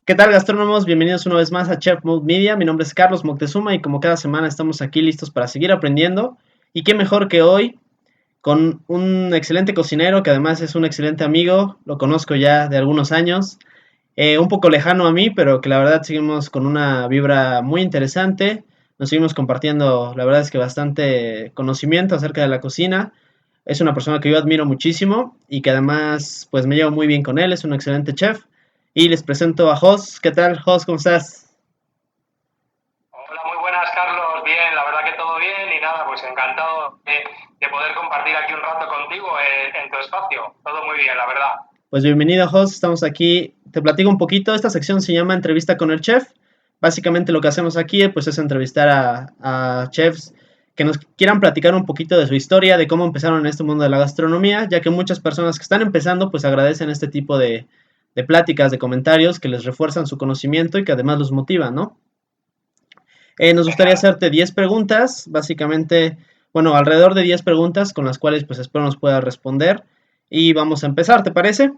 ¿Qué tal, gastrónomos? Bienvenidos una vez más a Chef Mode Media. Mi nombre es Carlos Moctezuma y como cada semana estamos aquí listos para seguir aprendiendo. Y qué mejor que hoy con un excelente cocinero que además es un excelente amigo. Lo conozco ya de algunos años, un poco lejano a mí, pero que la verdad seguimos con una vibra muy interesante. Nos seguimos compartiendo, la verdad es que bastante conocimiento acerca de la cocina. Es una persona que yo admiro muchísimo y que además pues me llevo muy bien con él. Es un excelente chef. Y les presento a Jos. ¿Qué tal, Jos? ¿Cómo estás? Hola, muy buenas, Carlos. Bien, la verdad que todo bien y nada, pues encantado de poder compartir aquí un rato contigo en tu espacio. Todo muy bien, la verdad. Pues bienvenido, Jos. Estamos aquí. Te platico un poquito. Esta sección se llama Entrevista con el Chef. Básicamente lo que hacemos aquí pues es entrevistar a chefs que nos quieran platicar un poquito de su historia, de cómo empezaron en este mundo de la gastronomía, ya que muchas personas que están empezando pues agradecen este tipo de pláticas, de comentarios que les refuerzan su conocimiento y que además los motivan, ¿no? Nos gustaría Genial. hacerte 10 preguntas, básicamente, bueno, alrededor de 10 preguntas con las cuales pues espero nos puedas responder. Y vamos a empezar, ¿te parece?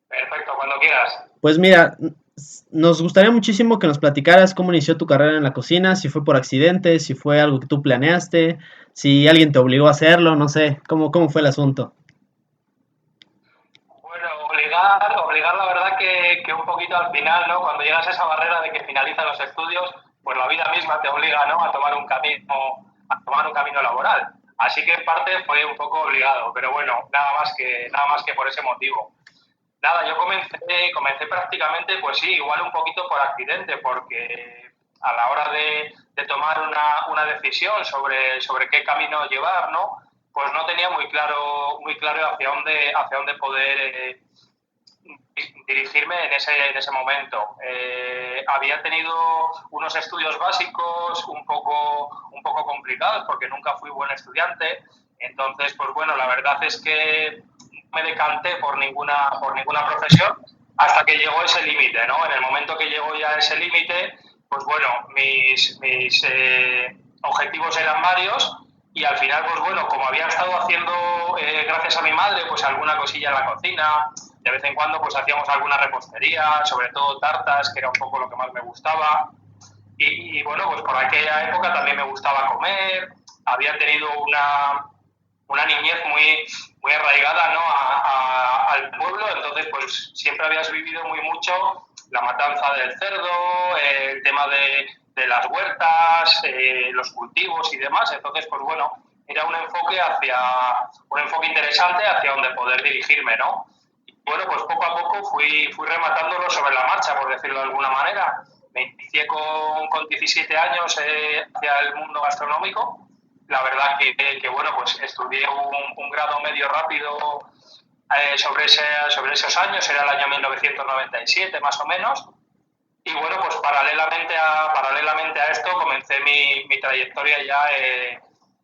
Perfecto, cuando quieras. Pues mira, nos gustaría muchísimo que nos platicaras cómo inició tu carrera en la cocina, si fue por accidente, si fue algo que tú planeaste, si alguien te obligó a hacerlo, no sé, cómo fue el asunto. Bueno, obligar la verdad que un poquito al final, ¿no? Cuando llegas a esa barrera de que finalizan los estudios, pues la vida misma te obliga, ¿no? A tomar un camino laboral. Así que en parte fue un poco obligado, pero bueno, nada más que por ese motivo. Nada, yo comencé prácticamente, pues sí, igual un poquito por accidente, porque a la hora de tomar una decisión sobre qué camino llevar, ¿no? Pues no tenía muy claro hacia dónde poder dirigirme en ese momento. Había tenido unos estudios básicos un poco complicados porque nunca fui buen estudiante. Entonces, pues bueno, la verdad es que me decanté por ninguna profesión hasta que llegó ese límite, ¿no? En el momento que llegó ya ese límite, pues bueno, mis objetivos eran varios y al final, pues bueno, como había estado haciendo, gracias a mi madre, pues alguna cosilla en la cocina, de vez en cuando pues hacíamos alguna repostería, sobre todo tartas, que era un poco lo que más me gustaba. Y bueno, pues por aquella época también me gustaba comer, había tenido una niñez muy arraigada, ¿no? Al pueblo, entonces pues siempre habías vivido muy mucho la matanza del cerdo, el tema de las huertas, los cultivos y demás, entonces pues bueno, era un enfoque interesante hacia donde poder dirigirme, ¿no? Y bueno, pues poco a poco fui rematándolo sobre la marcha, por decirlo de alguna manera. Me inicié con 17 años hacia el mundo gastronómico. La verdad bueno, pues estudié un grado medio rápido sobre esos años, era el año 1997 más o menos. Y bueno, pues paralelamente a esto comencé mi trayectoria ya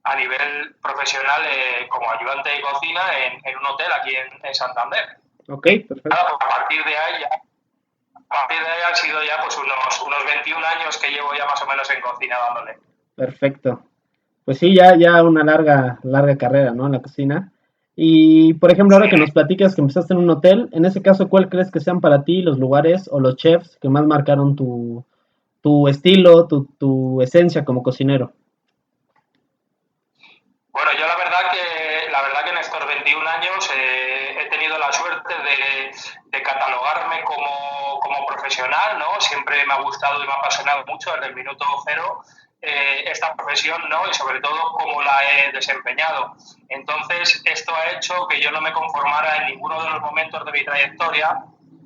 a nivel profesional como ayudante de cocina en un hotel aquí en Santander. Ok, Y perfecto. nada, pues a partir de ahí han sido ya pues unos 21 años que llevo ya más o menos en cocina dándole. Perfecto. Pues sí, ya una larga carrera, ¿no? En la cocina. Y, por ejemplo, ahora que nos platicas que empezaste en un hotel, en ese caso, ¿cuál crees que sean para ti los lugares o los chefs que más marcaron tu estilo, tu esencia como cocinero? Bueno, yo la verdad que en estos 21 años he tenido la suerte de catalogarme como profesional, ¿no? Siempre me ha gustado y me ha apasionado mucho desde el minuto cero esta profesión, ¿no? Y sobre todo cómo la he desempeñado. Entonces, esto ha hecho que yo no me conformara en ninguno de los momentos de mi trayectoria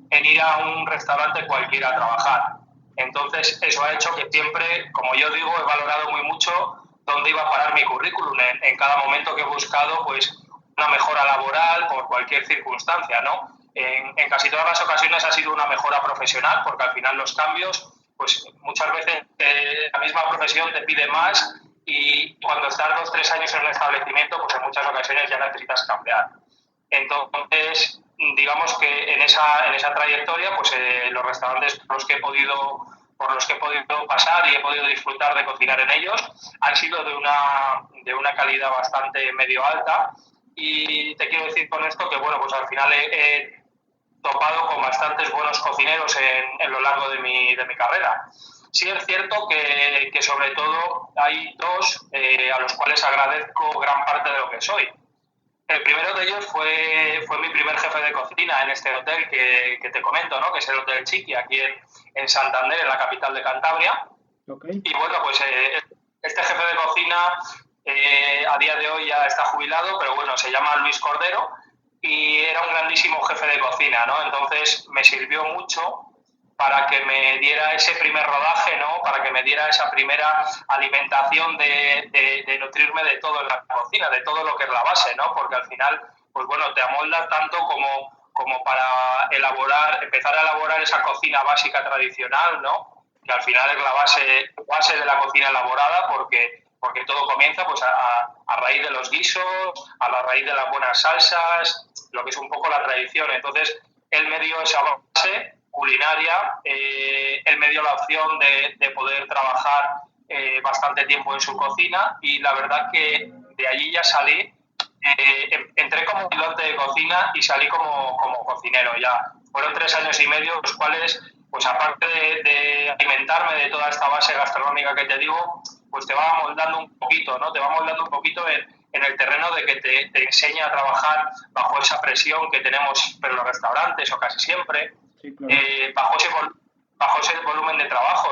en ir a un restaurante cualquiera a trabajar. Entonces, eso ha hecho que siempre, como yo digo, he valorado muy mucho dónde iba a parar mi currículum en cada momento que he buscado pues una mejora laboral por cualquier circunstancia, ¿no? En casi todas las ocasiones ha sido una mejora profesional porque al final los cambios, pues muchas veces la misma profesión te pide más y cuando estás 2 o 3 años en un establecimiento, pues en muchas ocasiones ya necesitas cambiar. Entonces, digamos que en esa trayectoria, pues los restaurantes por los que he podido pasar y he podido disfrutar de cocinar en ellos han sido de una calidad bastante medio alta. Y te quiero decir con esto que, bueno, pues al final topado con bastantes buenos cocineros en lo largo de mi carrera. Sí es cierto que sobre todo hay dos a los cuales agradezco gran parte de lo que soy. El primero de ellos fue mi primer jefe de cocina en este hotel que te comento, ¿no? Que es el Hotel Chiqui, aquí en Santander, en la capital de Cantabria. Okay. Y bueno, pues este jefe de cocina a día de hoy ya está jubilado, pero bueno, se llama Luis Cordero y era un grandísimo jefe de cocina, ¿no? Entonces me sirvió mucho para que me diera ese primer rodaje, ¿no? Para que me diera esa primera alimentación de nutrirme de todo en la cocina, de todo lo que es la base, ¿no? Porque al final, pues bueno, te amolda tanto como para empezar a elaborar esa cocina básica tradicional, ¿no? Que al final es la base de la cocina elaborada, porque todo comienza pues a raíz de los guisos, a la raíz de las buenas salsas, lo que es un poco la tradición. Entonces, él me dio esa base culinaria, él me dio la opción de poder trabajar bastante tiempo en su cocina y la verdad que de allí ya salí, entré como ayudante de cocina y salí como cocinero ya. Fueron 3 años y medio, los cuales, pues aparte de alimentarme de toda esta base gastronómica que te digo, pues te va moldando un poquito, ¿no? Te va moldando un poquito en el terreno de que te enseña a trabajar bajo esa presión que tenemos en los restaurantes o casi siempre, Sí, claro. bajo ese volumen de trabajo.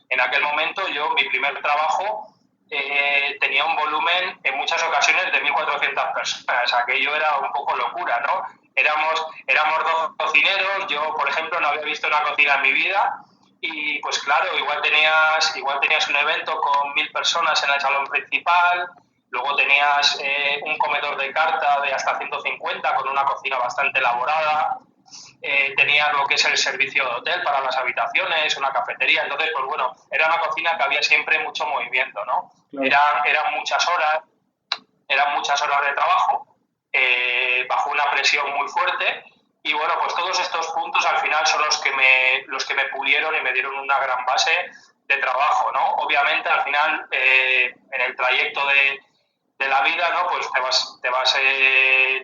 En aquel momento yo, mi primer trabajo, tenía un volumen en muchas ocasiones de 1.400 personas. Aquello era un poco locura, ¿no? Éramos 2 cocineros, yo, por ejemplo, no había visto una cocina en mi vida y, pues claro, igual tenías un evento con 1.000 personas en el salón principal, luego tenías un comedor de carta de hasta 150 con una cocina bastante elaborada, tenías lo que es el servicio de hotel para las habitaciones, una cafetería. Entonces, pues bueno, era una cocina que había siempre mucho movimiento, ¿no? Claro. Eran muchas horas de trabajo, bajo una presión muy fuerte. Y bueno, pues todos estos puntos al final son los que me pulieron y me dieron una gran base de trabajo, ¿no? Obviamente al final, en el trayecto de la vida, ¿no? Pues te vas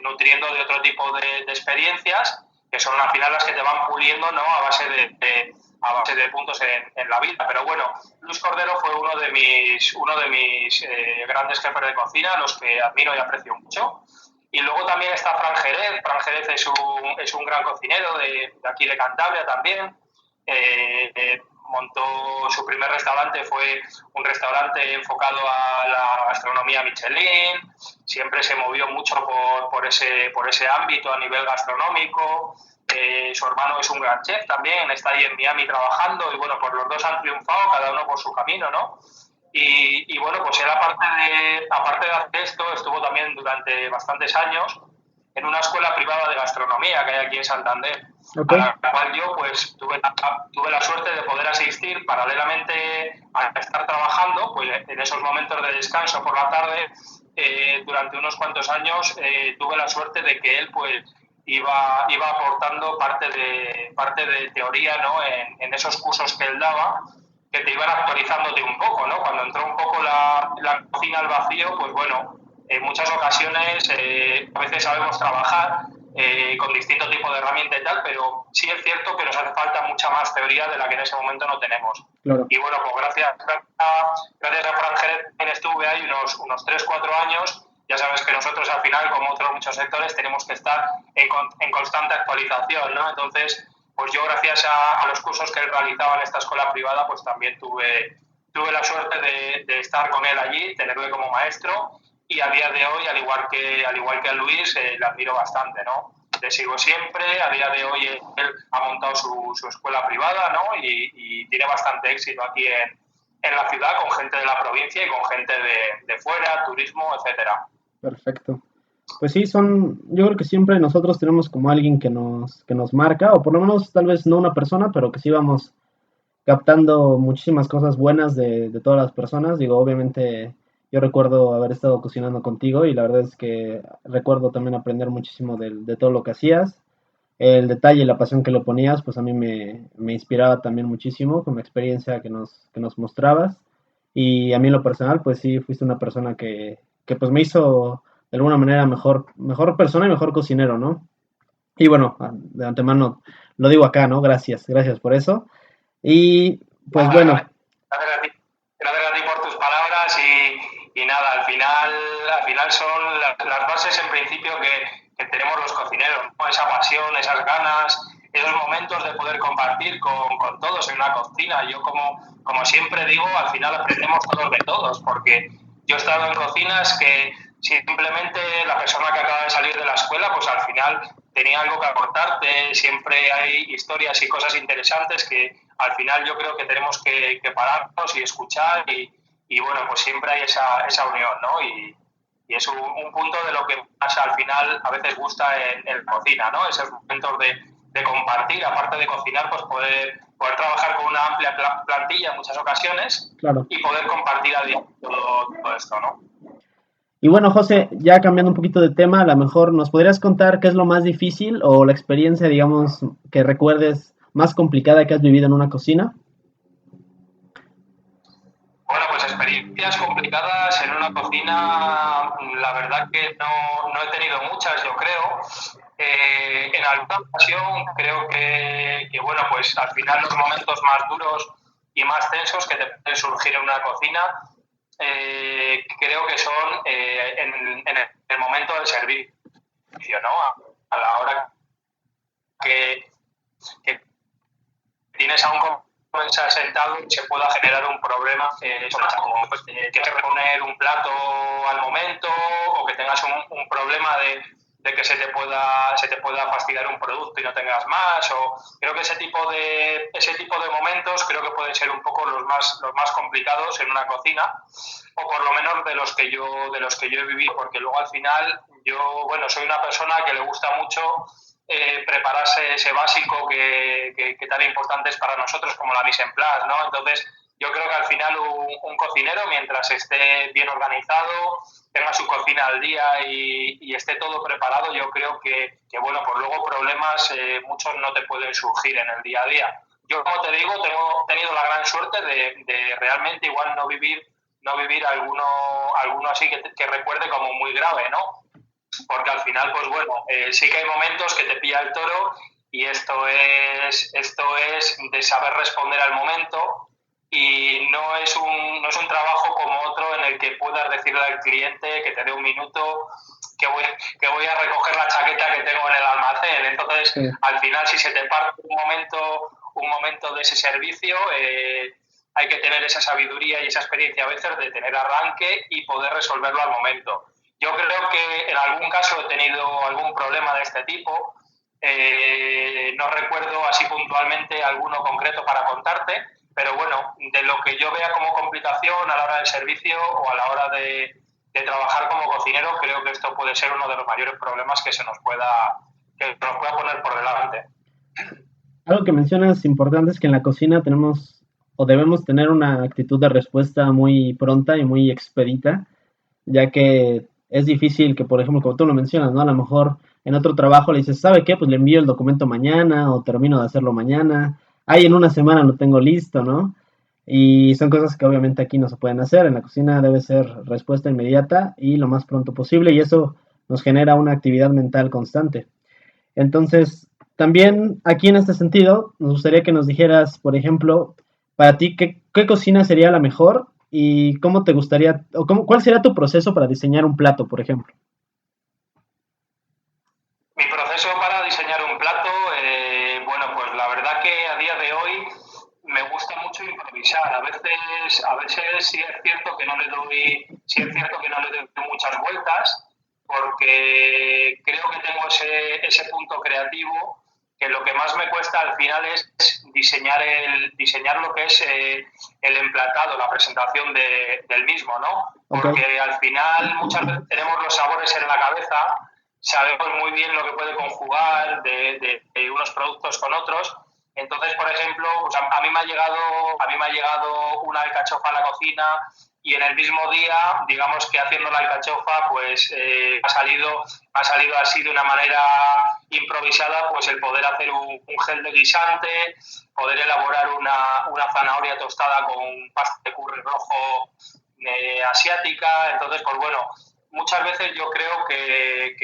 nutriendo de otro tipo de experiencias que son al final las que te van puliendo, ¿no? A base de puntos en la vida. Pero bueno, Luis Cordero fue uno de mis grandes jefes de cocina, los que admiro y aprecio mucho. Y luego también está Fran Jerez. Fran Jerez es un gran cocinero de aquí de Cantabria también. Montó su primer restaurante, fue un restaurante enfocado a la gastronomía Michelin. Siempre se movió mucho por ese ámbito a nivel gastronómico. Su hermano es un gran chef también, está ahí en Miami trabajando y bueno, pues los dos han triunfado, cada uno por su camino, ¿no? Y bueno, pues él aparte de hacer esto, estuvo también durante bastantes años en una escuela privada de gastronomía que hay aquí en Santander, a Okay. la cual yo pues tuve la suerte de poder asistir paralelamente a estar trabajando, pues en esos momentos de descanso por la tarde, durante unos cuantos años tuve la suerte de que él pues iba aportando parte de teoría, ¿no? En esos cursos que él daba, que te iban actualizándote un poco, ¿no? Cuando entró un poco la cocina al vacío, pues bueno, en muchas ocasiones a veces sabemos trabajar con distintos tipos de herramientas y tal, pero sí es cierto que nos hace falta mucha más teoría de la que en ese momento no tenemos. Claro. Y bueno, pues gracias a Fran Jerez también estuve ahí unos 3 o 4 años. Ya sabes que nosotros al final, como otros muchos sectores, tenemos que estar en constante actualización, ¿no? Entonces, pues yo gracias a los cursos que él realizaba en esta escuela privada, pues también tuve la suerte de estar con él allí, tenerle como maestro y a día de hoy, al igual que a Luis, le admiro bastante, ¿no? Le sigo siempre, a día de hoy él ha montado su escuela privada, ¿no? Y tiene bastante éxito aquí en la ciudad con gente de la provincia y con gente de fuera, turismo, etcétera. Perfecto. Pues sí, yo creo que siempre nosotros tenemos como alguien que nos marca, o por lo menos tal vez no una persona, pero que sí vamos captando muchísimas cosas buenas de todas las personas. Digo, obviamente yo recuerdo haber estado cocinando contigo y la verdad es que recuerdo también aprender muchísimo de todo lo que hacías. El detalle y la pasión que lo ponías, pues a mí me inspiraba también muchísimo con la experiencia que nos mostrabas. Y a mí en lo personal, pues sí, fuiste una persona que pues me hizo de alguna manera mejor persona y mejor cocinero, ¿no? Y bueno, de antemano lo digo acá, ¿no? Gracias, gracias por eso. Y pues Nada, bueno, gracias a ti por tus palabras y nada, al final son las bases en principio que tenemos los cocineros, ¿no? Esa pasión, esas ganas, esos momentos de poder compartir con todos en una cocina. Yo como siempre digo, al final aprendemos todos de todos, porque yo he estado en cocinas que simplemente la persona que acaba de salir de la escuela, pues al final tenía algo que aportarte, siempre hay historias y cosas interesantes que al final yo creo que tenemos que pararnos y escuchar y bueno, pues siempre hay esa unión, ¿no? Y es un punto de lo que más al final a veces gusta en la cocina, ¿no? Esos momentos de compartir, aparte de cocinar, pues poder trabajar con una amplia plantilla en muchas ocasiones claro. y poder compartir a diario todo esto, ¿no? Y bueno, José, ya cambiando un poquito de tema, a lo mejor nos podrías contar qué es lo más difícil o la experiencia, digamos, que recuerdes más complicada que has vivido en una cocina. Bueno, pues experiencias complicadas en una cocina, la verdad que no he tenido muchas, yo creo. En alguna ocasión creo bueno, pues al final los momentos más duros y más tensos que te pueden surgir en una cocina, creo que son en el momento del servicio, ¿no? A la hora que, que tienes a un comensal sentado y se pueda generar un problema, como pues, que reponer un plato al momento o que tengas un problema de que se te pueda fastidiar un producto y no tengas más, o creo que ese tipo de momentos creo que pueden ser un poco los más complicados en una cocina, o por lo menos de los que yo he vivido, porque luego al final yo, bueno, soy una persona que le gusta mucho prepararse ese básico que tan importante es para nosotros como la mise en place, ¿no? Entonces, yo creo que al final un cocinero, mientras esté bien organizado, tenga su cocina al día y esté todo preparado, yo creo bueno, pues luego problemas muchos no te pueden surgir en el día a día. Yo, como te digo, tengo tenido la gran suerte de realmente igual no vivir alguno así que recuerde como muy grave, ¿no? Porque al final, pues bueno, sí que hay momentos que te pilla el toro y esto es de saber responder al momento y no es un trabajo como otro en el que puedas decirle al cliente que te dé un minuto que voy a recoger la chaqueta que tengo en el almacén. Entonces, Sí. al final, si se te parte un momento de ese servicio, hay que tener esa sabiduría y esa experiencia a veces de tener arranque y poder resolverlo al momento. Yo creo que en algún caso he tenido algún problema de este tipo. No recuerdo así puntualmente alguno concreto para contarte, pero bueno, de lo que yo vea como complicación a la hora del servicio o a la hora de trabajar como cocinero, creo que esto puede ser uno de los mayores problemas que nos pueda poner por delante. Algo que mencionas importante es que en la cocina tenemos o debemos tener una actitud de respuesta muy pronta y muy expedita, ya que es difícil que, por ejemplo, como tú lo mencionas, ¿no? A lo mejor en otro trabajo le dices, ¿sabe qué? Pues le envío el documento mañana o termino de hacerlo mañana. Ahí en una semana lo tengo listo, ¿no? Y son cosas que obviamente aquí no se pueden hacer. En la cocina debe ser respuesta inmediata y lo más pronto posible y eso nos genera una actividad mental constante. Entonces, también aquí en este sentido, nos gustaría que nos dijeras, por ejemplo, para ti, ¿qué cocina sería la mejor y cómo te gustaría, o cuál sería tu proceso para diseñar un plato, por ejemplo? Mi proceso para diseñar un plato, bueno, pues la verdad que a día de hoy me gusta mucho improvisar. A veces sí es cierto que no le doy muchas vueltas, porque creo que tengo ese punto creativo que lo que más me cuesta al final es diseñar lo que es el emplatado, la presentación del mismo, ¿no? Ok, Porque al final muchas veces tenemos los sabores en la cabeza, sabemos muy bien lo que puede conjugar de unos productos con otros. Entonces, por ejemplo, pues a mí a mí me ha llegado una alcachofa a la cocina y en el mismo día, digamos que haciendo la alcachofa, pues ha salido así de una manera improvisada, pues el poder hacer un gel de guisante, poder elaborar una zanahoria tostada con pasta de curry rojo asiática. Entonces, pues bueno, muchas veces yo creo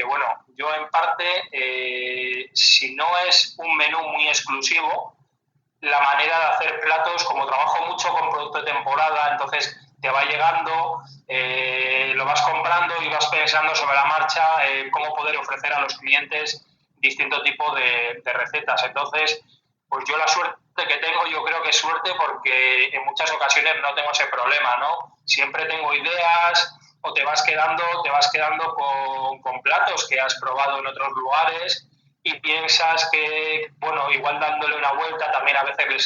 bueno, yo en parte, si no es un menú muy exclusivo, la manera de hacer platos, como trabajo mucho con producto de temporada, entonces te va llegando, lo vas comprando y vas pensando sobre la marcha cómo poder ofrecer a los clientes distinto tipo de recetas. Entonces, pues yo la suerte que tengo, yo creo que es suerte porque en muchas ocasiones no tengo ese problema, ¿no? Siempre tengo ideas o te vas quedando con platos que has probado en otros lugares y piensas que, bueno, igual dándole una vuelta también a veces le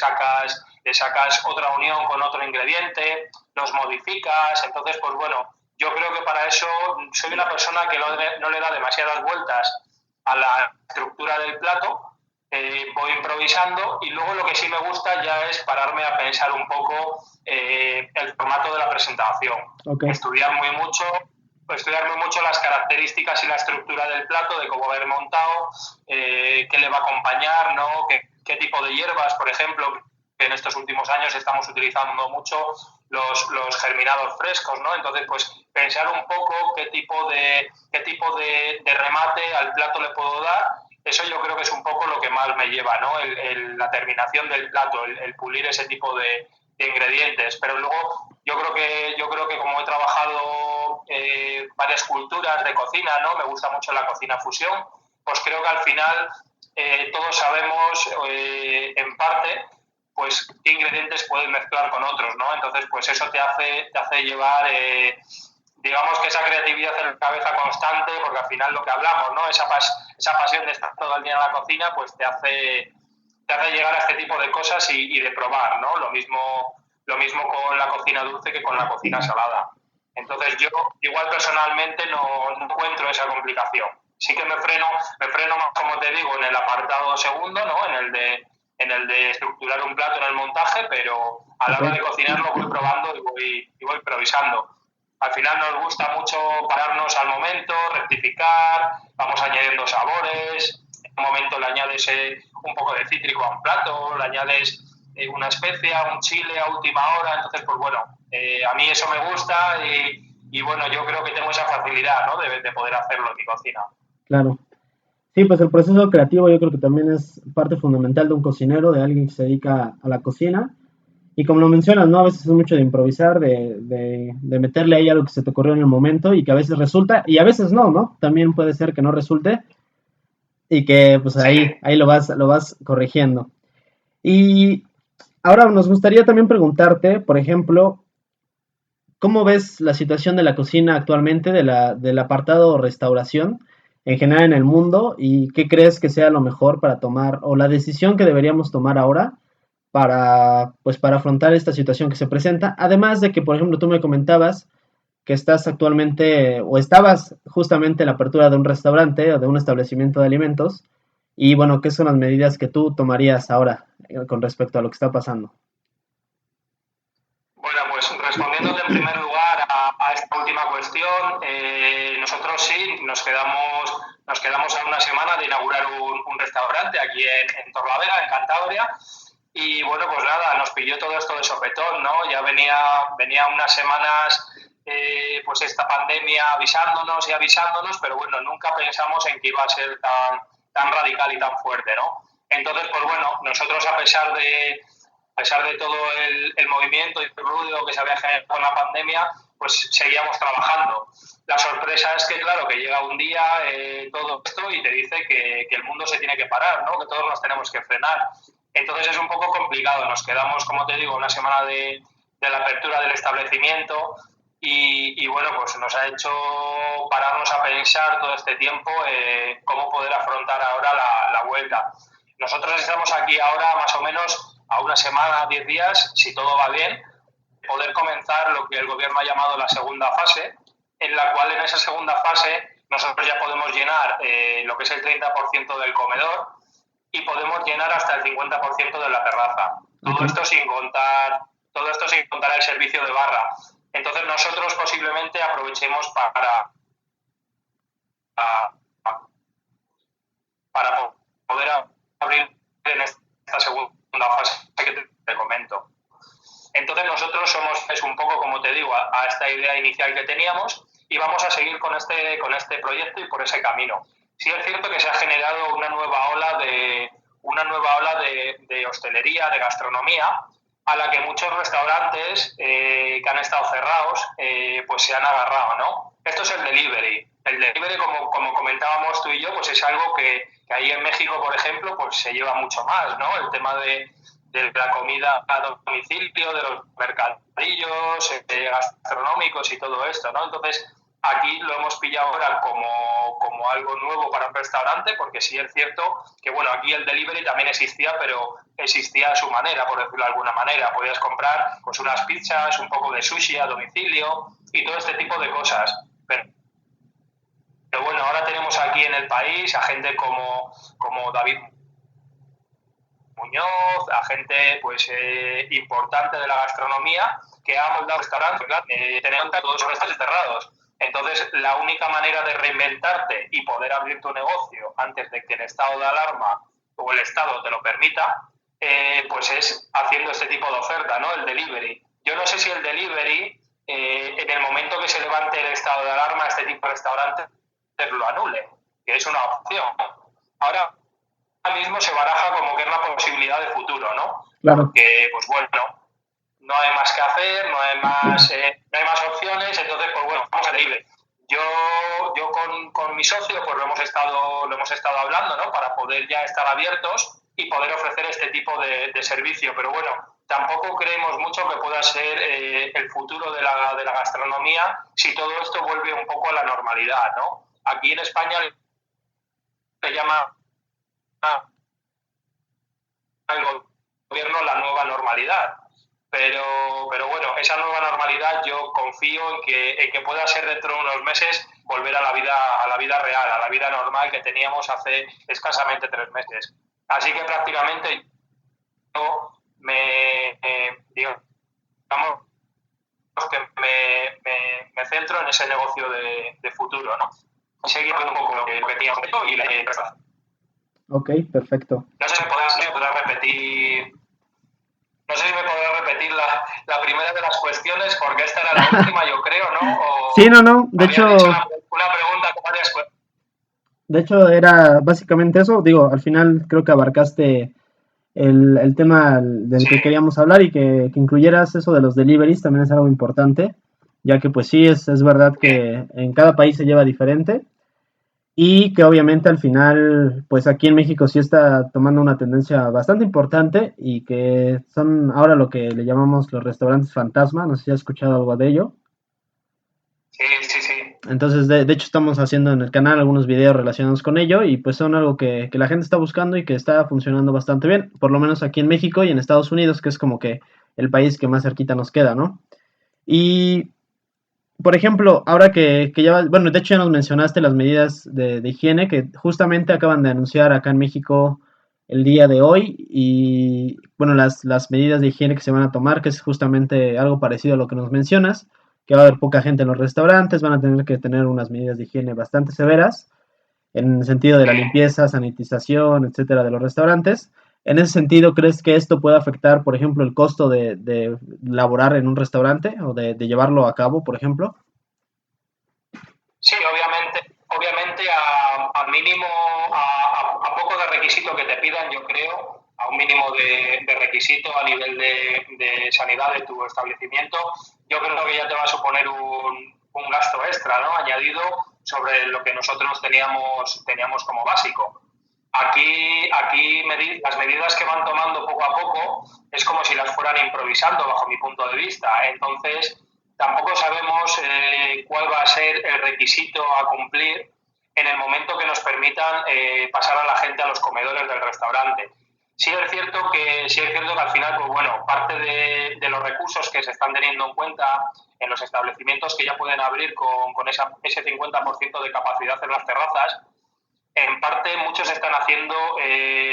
sacas otra unión con otro ingrediente, los modificas, entonces, pues bueno, yo creo que para eso soy una persona que no le da demasiadas vueltas a la estructura del plato, voy improvisando y luego lo que sí me gusta ya es pararme a pensar un poco el formato de la presentación, Okay. estudiar muy mucho las características y la estructura del plato, de cómo haber montado, qué le va a acompañar, ¿no? Qué tipo de hierbas, por ejemplo, que en estos últimos años estamos utilizando mucho los germinados frescos, ¿no? Entonces, pues pensar un poco qué tipo de remate al plato le puedo dar. Eso yo creo que es un poco lo que más me lleva, ¿no? La terminación del plato, el pulir ese tipo de ingredientes. Pero luego yo creo que como he trabajado varias culturas de cocina, ¿no? Me gusta mucho la cocina fusión, pues creo que al final todos sabemos en parte pues qué ingredientes puedes mezclar con otros, ¿no? Entonces, pues eso te hace llevar digamos que esa creatividad en la cabeza constante, porque al final lo que hablamos, ¿no? Esa pasión de estar todo el día en la cocina, pues te hace llegar a este tipo de cosas y de probar, ¿no? Lo mismo con la cocina dulce que con la cocina salada. Entonces yo igual personalmente no encuentro esa complicación. Sí que me freno más, como te digo, en el apartado segundo, ¿no? En el de estructurar un plato en el montaje, pero a la hora de cocinarlo voy probando y voy improvisando. Al final nos gusta mucho pararnos al momento, rectificar, vamos añadiendo sabores, en un momento le añades un poco de cítrico a un plato, le añades una especia, un chile a última hora, entonces pues bueno, a mí eso me gusta y bueno, yo creo que tengo esa facilidad, ¿no? de poder hacerlo en mi cocina. Claro. Sí, pues el proceso creativo yo creo que también es parte fundamental de un cocinero, de alguien que se dedica a la cocina. Y como lo mencionas, ¿no? A veces es mucho de improvisar, de meterle ahí algo que se te ocurrió en el momento y que a veces resulta y a veces no, ¿no? También puede ser que no resulte y que pues ahí lo vas corrigiendo. Y ahora nos gustaría también preguntarte, por ejemplo, ¿cómo ves la situación de la cocina actualmente, del apartado restauración en general en el mundo? ¿Y qué crees que sea lo mejor para tomar, o la decisión que deberíamos tomar ahora pues, para afrontar esta situación que se presenta? Además de que, por ejemplo, tú me comentabas que estás actualmente, o estabas justamente en la apertura de un restaurante o de un establecimiento de alimentos, y bueno, ¿qué son las medidas que tú tomarías ahora con respecto a lo que está pasando? Bueno, pues respondiéndote en primer lugar a esta última cuestión, nosotros sí nos quedamos a una semana de inaugurar un restaurante aquí en Torlavega, en Cantabria, y bueno, pues nada, nos pilló todo esto de sopetón, ¿no? Ya venía unas semanas pues esta pandemia avisándonos y avisándonos, pero bueno, nunca pensamos en que iba a ser tan radical y tan fuerte, ¿no? Entonces, pues bueno, nosotros a pesar de todo el movimiento y el ruido que se había generado con la pandemia, pues seguíamos trabajando. La sorpresa es que, claro, que llega un día todo esto y te dice que el mundo se tiene que parar, ¿no? Que todos nos tenemos que frenar. Entonces es un poco complicado. Nos quedamos, como te digo, una semana de la apertura del establecimiento y bueno, pues nos ha hecho pararnos a pensar todo este tiempo cómo poder afrontar ahora la vuelta. Nosotros estamos aquí ahora más o menos a una semana, 10 días, si todo va bien, poder comenzar lo que el gobierno ha llamado la segunda fase, en la cual en esa segunda fase nosotros ya podemos llenar lo que es el 30% del comedor y podemos llenar hasta el 50% de la terraza. Okay. Todo esto sin contar el servicio de barra. Entonces nosotros posiblemente aprovechemos para poder abrir en esta segunda fase que te comento. Entonces nosotros es un poco, como te digo, a esta idea inicial que teníamos y vamos a seguir con este proyecto y por ese camino. sí es cierto que se ha generado una nueva ola de hostelería, de gastronomía, a la que muchos restaurantes que han estado cerrados pues se han agarrado, ¿no? Esto es el delivery. El delivery, como comentábamos tú y yo, pues es algo que ahí en México, por ejemplo, pues se lleva mucho más, ¿no? El tema de la comida a domicilio, de los mercadillos gastronómicos y todo esto, ¿no? Entonces, aquí lo hemos pillado ahora como algo nuevo para un restaurante, porque sí es cierto que, bueno, aquí el delivery también existía, pero existía a su manera, por decirlo de alguna manera. Podías comprar pues unas pizzas, un poco de sushi a domicilio y todo este tipo de cosas. Pero bueno, ahora tenemos aquí en el país a gente como David Muñoz, a gente pues importante de la gastronomía que ha montado restaurantes, teniendo todos los restaurantes cerrados. Entonces, la única manera de reinventarte y poder abrir tu negocio antes de que el estado de alarma o el Estado te lo permita, pues es haciendo este tipo de oferta, ¿no? El delivery. Yo no sé si el delivery, en el momento que se levante el estado de alarma, este tipo de restaurantes lo anule, que es una opción. Ahora mismo se baraja como que es la posibilidad de futuro, ¿no? Claro. Porque, pues bueno, no hay más que hacer, no hay más opciones, entonces, pues bueno, vamos a libre. Yo con mi socio, pues lo hemos estado hablando, ¿no? Para poder ya estar abiertos y poder ofrecer este tipo de servicio. Pero bueno, tampoco creemos mucho que pueda ser el futuro de la gastronomía si todo esto vuelve un poco a la normalidad, ¿no? Aquí en España le llama al gobierno la nueva normalidad. Pero bueno, esa nueva normalidad yo confío en que pueda ser dentro de unos meses volver a la vida real, a la vida normal que teníamos hace escasamente 3 meses. Así que prácticamente yo digamos que me centro en ese negocio de futuro, ¿no? Seguir un poco lo que teníamos y la Ok, perfecto. no sé si me podrás repetir. No sé si me podrás repetir la primera de las cuestiones, porque esta era la última, yo creo, ¿no? Sí, O no. De habías hecho, dicho una pregunta con varias cuestiones. era básicamente eso. Digo, al final creo que abarcaste el tema del Sí, que queríamos hablar y que incluyeras eso de los deliveries también es algo importante, ya que pues sí, es verdad bien. que en cada país se lleva diferente y que obviamente al final, pues aquí en México sí está tomando una tendencia bastante importante y que son ahora lo que le llamamos los restaurantes fantasma, no sé si has escuchado algo de ello. Sí, sí, sí. Entonces, de hecho, estamos haciendo en el canal algunos videos relacionados con ello y pues son algo que la gente está buscando y que está funcionando bastante bien, por lo menos aquí en México y en Estados Unidos, que es como que el país que más cerquita nos queda, ¿no? Y, por ejemplo, ahora que ya, bueno, de hecho ya nos mencionaste las medidas de higiene que justamente acaban de anunciar acá en México el día de hoy y, bueno, las medidas de higiene que se van a tomar, que es justamente algo parecido a lo que nos mencionas, que va a haber poca gente en los restaurantes, van a tener que tener unas medidas de higiene bastante severas en el sentido de la Bien. limpieza, sanitización, etcétera, de los restaurantes. En ese sentido, ¿crees que esto puede afectar, por ejemplo, el costo de laborar en un restaurante o de llevarlo a cabo, por ejemplo? Sí, obviamente a mínimo, a poco de requisito que te pidan, yo creo, a un mínimo de requisito a nivel de sanidad de tu establecimiento, yo creo que ya te va a suponer un gasto extra, ¿no? Añadido sobre lo que nosotros teníamos como básico. Aquí las medidas que van tomando poco a poco es como si las fueran improvisando bajo mi punto de vista. Entonces, tampoco sabemos cuál va a ser el requisito a cumplir en el momento que nos permitan pasar a la gente a los comedores del restaurante. Sí es cierto que al final, pues bueno, parte de los recursos que se están teniendo en cuenta en los establecimientos que ya pueden abrir con ese 50% de capacidad en las terrazas, en parte muchos están haciendo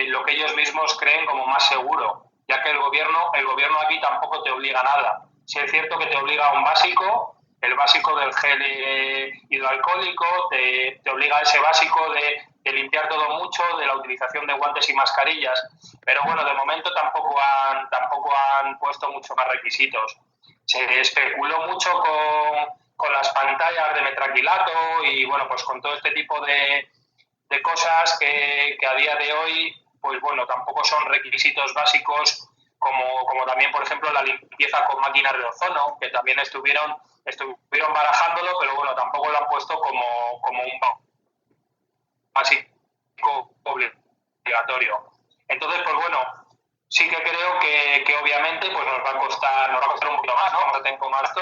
lo que ellos mismos creen como más seguro, ya que el gobierno aquí tampoco te obliga a nada. Si es cierto que te obliga a un básico, el básico del gel hidroalcohólico, te obliga a ese básico de limpiar todo mucho, de la utilización de guantes y mascarillas, pero bueno, de momento tampoco han puesto mucho más requisitos. Se especuló mucho con las pantallas de metraquilato y bueno, pues con todo este tipo de cosas que a día de hoy, pues bueno, tampoco son requisitos básicos como también, por ejemplo, la limpieza con máquinas de ozono, que también estuvieron barajándolo, pero bueno, tampoco lo han puesto como un básico obligatorio. Entonces, pues bueno, sí que creo que obviamente pues nos va a costar un poquito más, ¿no? Vamos a tener más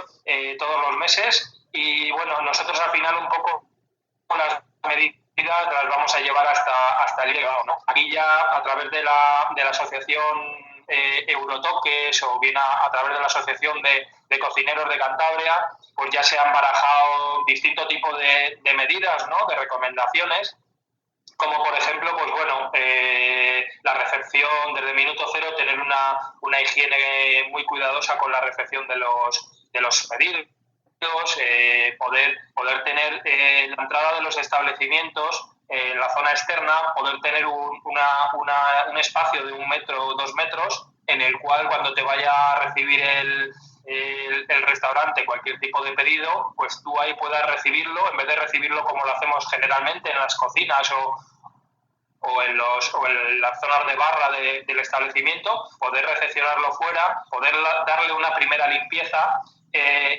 todos los meses y bueno, nosotros al final un poco las medidas las vamos a llevar hasta el llegado, ¿no? Aquí ya a través de la asociación Eurotoques o bien a través de la asociación de cocineros de Cantabria, pues ya se han barajado distintos tipos de medidas, ¿no? De recomendaciones, como por ejemplo, pues bueno, la recepción desde minuto cero, tener una higiene muy cuidadosa con la recepción de los pedidos, poder tener la entrada de los establecimientos en la zona externa, poder tener un espacio de 1 metro o 2 metros en el cual cuando te vaya a recibir el restaurante cualquier tipo de pedido, pues tú ahí puedas recibirlo, en vez de recibirlo como lo hacemos generalmente en las cocinas o en las zonas de barra del establecimiento, poder recepcionarlo fuera, poder darle una primera limpieza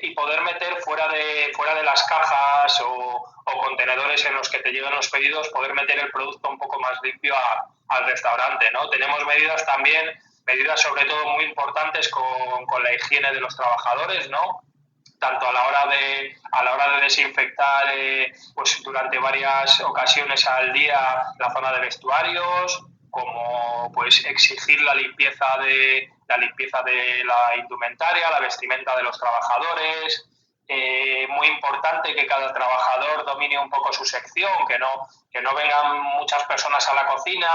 y poder meter fuera de las cajas o contenedores en los que te llegan los pedidos, poder meter el producto un poco más limpio al restaurante, ¿no? Tenemos medidas sobre todo muy importantes con la higiene de los trabajadores, ¿no? Tanto a la hora de desinfectar pues durante varias ocasiones al día la zona de vestuarios, como pues exigir la limpieza de la indumentaria, la vestimenta de los trabajadores. Muy importante que cada trabajador domine un poco su sección, que no vengan muchas personas a la cocina,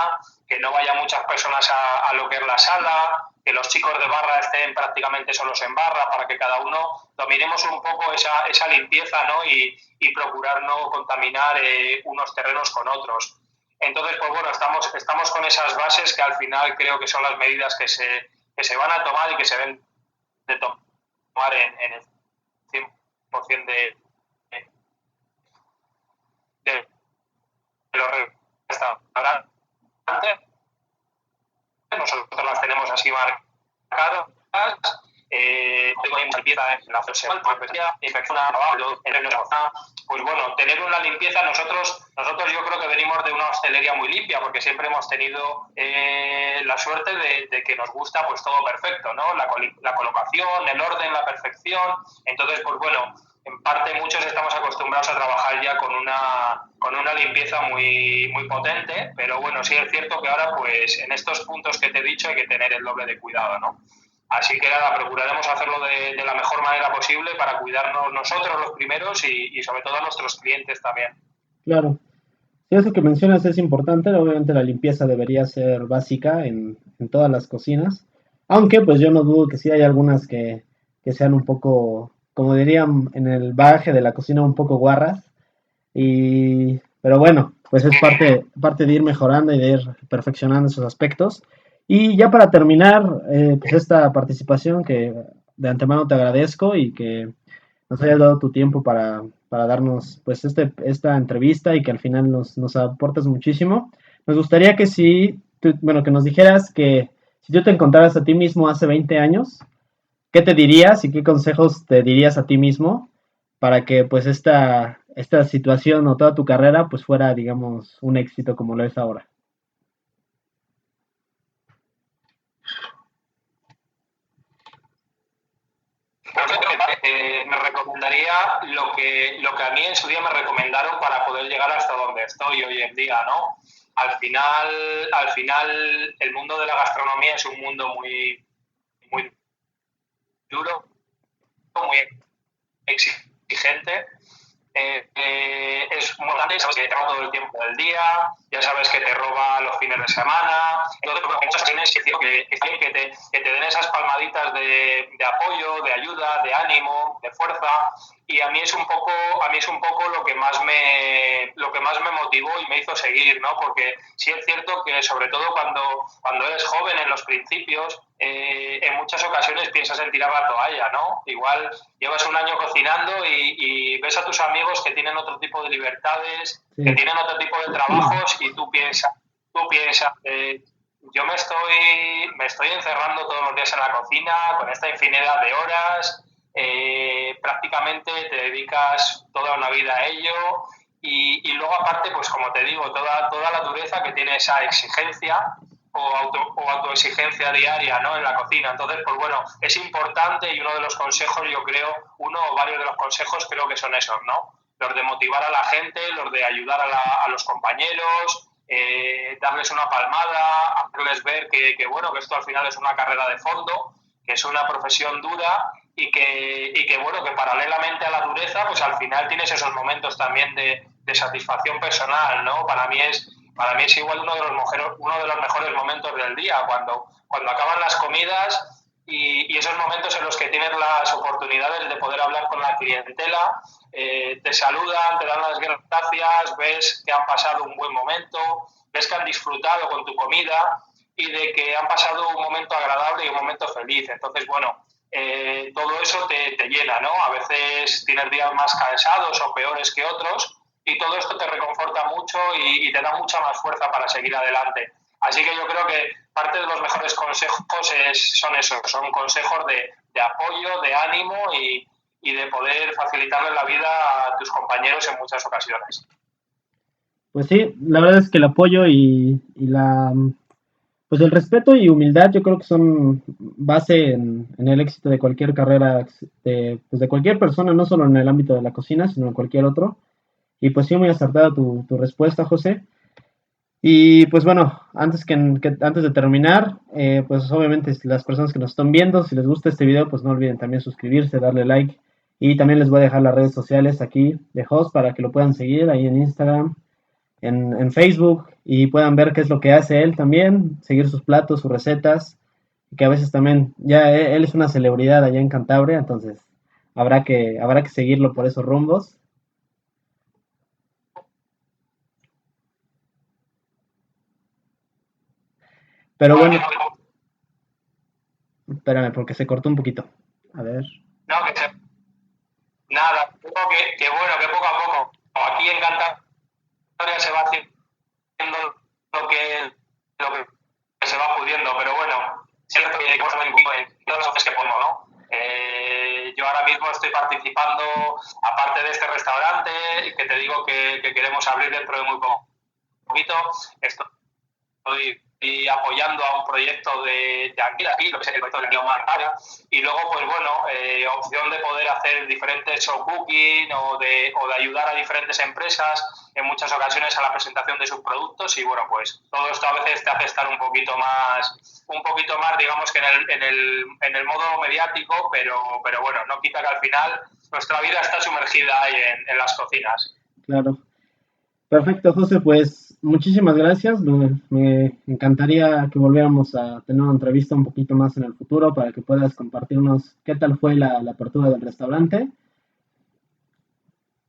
que no vayan muchas personas a lo que es la sala, que los chicos de barra estén prácticamente solos en barra, para que cada uno dominemos un poco esa limpieza, ¿no? y procurar no contaminar unos terrenos con otros. Entonces, pues bueno, estamos con esas bases que al final creo que son las medidas que se van a tomar y que se deben de tomar en el 100% de los restaurantes. Nosotros las tenemos así marcadas. Tengo limpieza en la social, infección, pues bueno, tener una limpieza, nosotros yo creo que venimos de una hostelería muy limpia, porque siempre hemos tenido la suerte de que nos gusta pues todo perfecto, ¿no? La colocación, el orden, la perfección. Entonces, pues bueno, en parte muchos estamos acostumbrados a trabajar ya con una limpieza muy, muy potente, pero bueno, sí es cierto que ahora pues en estos puntos que te he dicho hay que tener el doble de cuidado, ¿no? Así que nada, procuraremos hacerlo de la mejor manera posible para cuidarnos nosotros los primeros y sobre todo a nuestros clientes también. Claro. Sí, eso que mencionas es importante. Obviamente la limpieza debería ser básica en todas las cocinas. Aunque pues yo no dudo que sí hay algunas que sean un poco, como dirían en el bagaje de la cocina, un poco guarras. Pero bueno, pues es parte de ir mejorando y de ir perfeccionando esos aspectos. Y ya para terminar, pues esta participación que de antemano te agradezco y que nos hayas dado tu tiempo para darnos pues esta entrevista y que al final nos aportas muchísimo. Nos gustaría que bueno, que nos dijeras que si tú te encontraras a ti mismo hace 20 años, ¿qué te dirías y qué consejos te dirías a ti mismo para que pues esta situación o toda tu carrera pues fuera, digamos, un éxito como lo es ahora? Me recomendaría lo que a mí en su día me recomendaron para poder llegar hasta donde estoy hoy en día, ¿no? Al final el mundo de la gastronomía es un mundo muy, muy duro, muy exigente. Es muy importante, sabes que tengo todo el tiempo del día, ya sabes que te roba los fines de semana. Entonces, bueno, hay muchas ocasiones que te den esas palmaditas de apoyo, de ayuda, de ánimo, de fuerza. Y a mí es un poco lo que más me motivó y me hizo seguir, ¿no? Porque sí es cierto que sobre todo cuando eres joven en los principios, en muchas ocasiones piensas en tirar la toalla, ¿no? Igual llevas un año cocinando y ves a tus amigos que tienen otro tipo de libertades, Sí. que tienen otro tipo de trabajos y tú piensas, yo me estoy encerrando todos los días en la cocina con esta infinidad de horas, prácticamente te dedicas toda una vida a ello y luego aparte, pues como te digo, toda la dureza que tiene esa exigencia o autoexigencia diaria, ¿no? En la cocina. Entonces, pues bueno, es importante y uno de los consejos, yo creo, uno o varios de los consejos creo que son esos, ¿no? Los de motivar a la gente, los de ayudar a los compañeros, darles una palmada, hacerles ver bueno, que esto al final es una carrera de fondo, que es una profesión dura y que bueno, que paralelamente a la dureza, pues al final tienes esos momentos también de satisfacción personal, ¿no? Para mí es igual uno de los mejores momentos del día, cuando acaban las comidas y esos momentos en los que tienes las oportunidades de poder hablar con la clientela, te saludan, te dan las gracias, ves que han pasado un buen momento, ves que han disfrutado con tu comida y de que han pasado un momento agradable y un momento feliz. Entonces, bueno, todo eso te llena, ¿no? A veces tienes días más cansados o peores que otros, y todo esto te reconforta mucho y te da mucha más fuerza para seguir adelante. Así que yo creo que parte de los mejores consejos son esos, son consejos de apoyo, de ánimo y de poder facilitarle la vida a tus compañeros en muchas ocasiones. Pues sí, la verdad es que el apoyo pues el respeto y humildad yo creo que son base en el éxito de cualquier carrera, pues de cualquier persona, no solo en el ámbito de la cocina, sino en cualquier otro. Y pues sí, muy acertada tu respuesta, José. Y pues bueno, antes de terminar, pues obviamente las personas que nos están viendo, si les gusta este video, pues no olviden también suscribirse, darle like. Y también les voy a dejar las redes sociales aquí de Host para que lo puedan seguir ahí en Instagram, en Facebook y puedan ver qué es lo que hace él también, seguir sus platos, sus recetas, y que a veces también, ya él es una celebridad allá en Cantabria, entonces habrá que seguirlo por esos rumbos. Pero bueno, espérame, porque se cortó un poquito. A ver. No, nada, bueno, que poco a poco, aquí en Cantabria se va haciendo lo que se va pudiendo, pero bueno, cierto que estamos en todas las cosas que podemos, ¿no? Yo ahora mismo estoy participando, aparte de este restaurante, que te digo que queremos abrir dentro de muy poquito, estoy apoyando a un proyecto de aquí, lo que es el proyecto de Neomartara, y luego, pues bueno, opción de poder hacer diferentes show cooking o de ayudar a diferentes empresas en muchas ocasiones a la presentación de sus productos y bueno, pues todo esto a veces te hace estar un poquito más, digamos que en el modo mediático, pero bueno, no quita que al final nuestra vida está sumergida ahí en las cocinas. Claro. Perfecto, José, pues muchísimas gracias. Me encantaría que volviéramos a tener una entrevista un poquito más en el futuro para que puedas compartirnos qué tal fue la apertura del restaurante.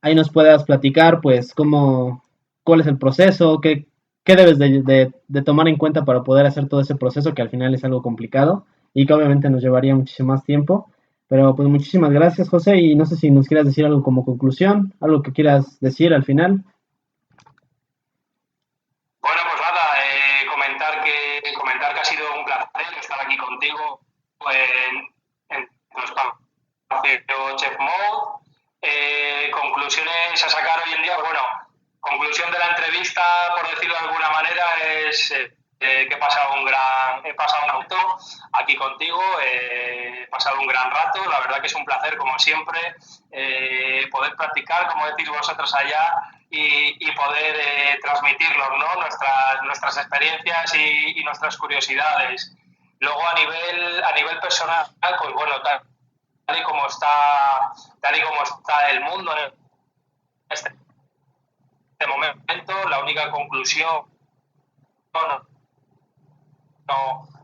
Ahí nos puedas platicar, pues, cuál es el proceso, qué debes de tomar en cuenta para poder hacer todo ese proceso, que al final es algo complicado y que obviamente nos llevaría muchísimo más tiempo. Pero pues muchísimas gracias, José, y no sé si nos quieras decir algo como conclusión, algo que quieras decir al final. Bueno, pues nada, comentar que ha sido un placer estar aquí contigo en tu espacio Chef Mode. Conclusiones a sacar hoy en día, bueno, conclusión de la entrevista, por decirlo de alguna manera, es que he pasado un rato aquí contigo, he pasado un gran rato, la verdad que es un placer, como siempre, poder practicar, como decís vosotros allá, y poder transmitirnos, ¿no? nuestras experiencias y nuestras curiosidades. Luego a nivel personal, pues bueno, tal y como está el mundo en este momento, la única conclusión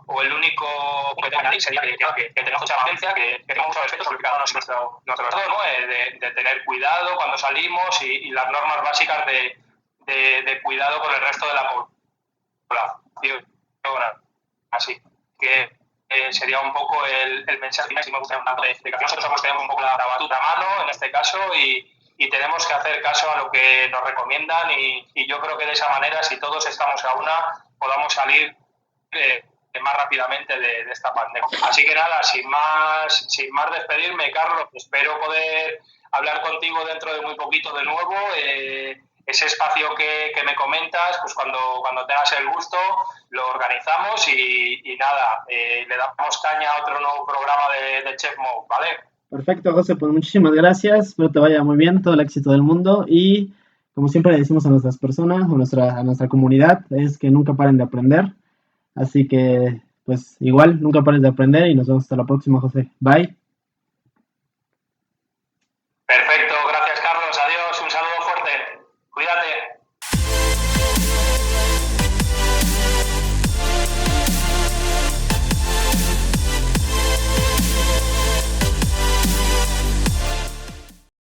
o el único que tenga nadie sería que tengamos mucha paciencia, que tengamos mucho respeto sobre cada uno nuestro estado, ¿no? De tener cuidado cuando salimos y las normas básicas de cuidado con el resto de la población. Así que sería un poco el mensaje que me gustaría dar, de que nosotros tenemos un poco la batuta a mano en este caso y tenemos que hacer caso a lo que nos recomiendan y yo creo que de esa manera, si todos estamos a una, podamos salir más rápidamente de esta pandemia. Así que nada, sin más despedirme, Carlos, espero poder hablar contigo dentro de muy poquito de nuevo. Ese espacio que me comentas, pues cuando tengas el gusto, lo organizamos y nada, le damos caña a otro nuevo programa de Chef Mode, ¿vale? Perfecto, José, pues muchísimas gracias, espero te vaya muy bien, todo el éxito del mundo y como siempre le decimos a nuestras personas, a nuestra comunidad, es que nunca paren de aprender, así que pues igual, nunca pares de aprender y nos vemos hasta la próxima, José, bye.